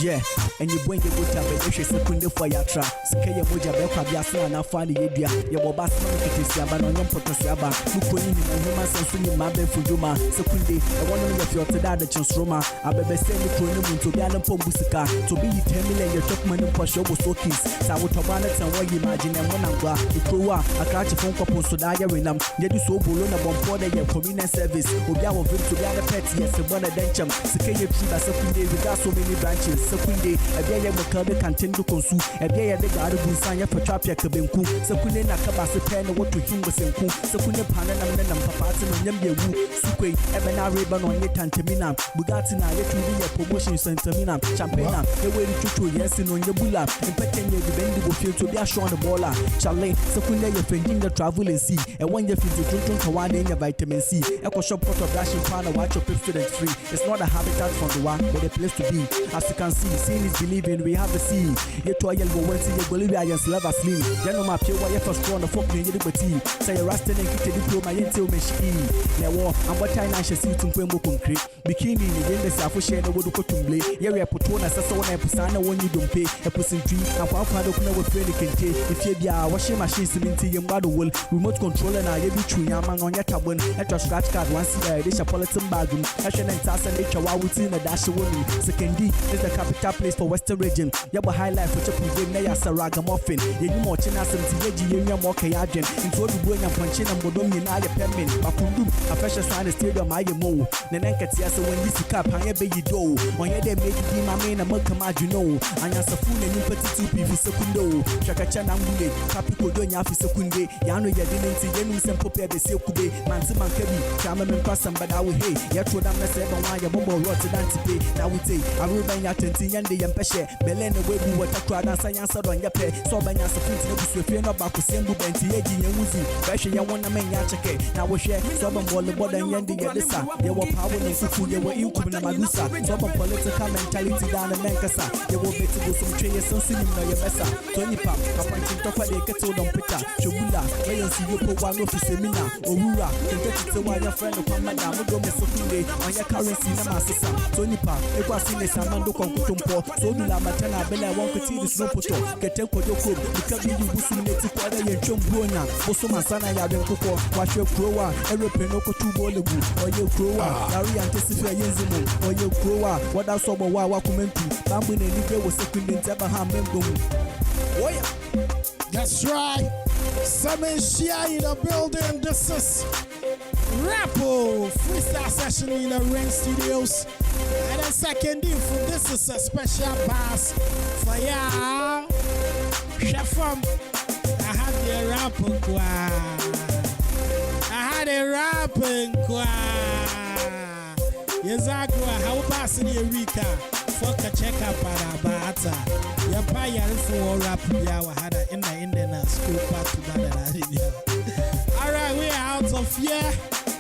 Yeah, and you bring the good up and you should second for your trap. Skaya Moja Belka Biasa and Afani Yedia, your Bobas Mamma, no Potasiaba, Mukuni, and Humas and Swinging Mabe Fujuma, Sekunde, I want to get your Tada the Chansroma, I be sending to him to Galan Pombusika, to be 10 million your top man for show Sokis, Sawutabanet and what you imagine and one angla, the Kua, a catch a phone call to Daya Renam, Yadu so Bolona Bompoda, your community service, Obiawa Vim to Gala Petty, yes, and one of Dencham, Sekaya Tree, Sekunde, we got so many branches, Sekunde, a Bia Makabe Cantendo Consu, a Bia de Gadu Busanya for Trapia Kabenku, Sekunde Nakabasa Pen, what to him was in Ku, Sekunde Panam and Papati and Yambu, Sukwe, Ebena Ribbon on your Tantamina, Bugatina, yet to be a promotion Santamina, Champagne, the way to yes in on your bula, and Petenia, the Bendigo field to be a show on the baller, Charlie, Sekunde, you're fending the travel and see, and when you feel to drink to one in your vitamin C, Echo Shop pot of dashing pan, watch your student free. It's not a habitat for the one, but a place to be. As you can see, seeing is believing, we have the sea. Yet to a yellow one, see your Bolivia and Slava Slim. Yano map, your wife for strong, the folk in your liberty. Say you're rusting and get a diploma until machine. Now, and what time I shall see to Pembo concrete. Bikini, in the South Share, the Wood Cotumble. Here we are put on as a son and Pusana when you don't pay a pussy tree. And for our know what friend can take. If you be a washing machine, cementing and bottle will remote control and I be true yaman on your tabun. At your scratch card once a day, this a politan bagum. Fashion and Tassa nature, while we see a dash of women. Second D is the capital place for Western region. Yaba high life, which a prevail Naya Saraga Muffin. You more chinas and Tiaji, you more kayajan. Into the boy and punching and Bodom in Aya Pemin. Bakundu, a fashion sign is still my mo. Nanankatia, so when you see cap, I baby dough. When you make it my main and Mokamaj, you know. And as a fool and you put it to be secundo. Shakachan Amule, Capico Donia for Secunde, Yano Yadinity, Yenus and Popia de Silkube, Mansiman Kebi, Chamaman Passam, but I will hey, Yatro Dam 7 why your bombo Rotterdam today. Now we take a Ruben Yatin and the Empeshe, Belen away what a crowd and science on your pay. So by us, if you're not back to Sembu Benti, and Wuzi, Fashion, you want to make Yachake. Now we share some of all the border and Yendi Yadisa. They were power and Fufu, they were in Madusa, some of political mentality down in Mankasa. They will make to do some trade, some cinema, your bessa. Tony Pap, a punching top of the kettle on Peter, Shubula, where you see you put one of the seminar, Orura, and get it to your friend of Madame Gomes on your currency, Namasa, Tony Pap, it was in the Samando Concutumpo, Sodula Matana, Bella, one could see the Snopoto, get a Kodoko, because you will see the Quada and Chum Bruna, Osoma Sana Yadan Coco, wash your crowa, Eropenoco to Bolibu, or your crowa, Larry anticipate Yenzimu, or your crowa, what I saw Wawa Commentu, Bambin and Nico was second in Tabaham Bembum. That's right. Summon Shia in the building. This is Rappo freestyle session in the Rain Studios. And then second info, this is a special bass for ya. Chefum, I had the Rappo kwa. I had a rapping kwa. Yazagwa, how bass in Eureka? Fuck a check up at Abata. Your buyer for rap yawa had a in the school part to that. Alright, we are out of here.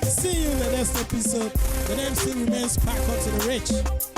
See you in the next episode. The name still remains Pack Up to the Rich.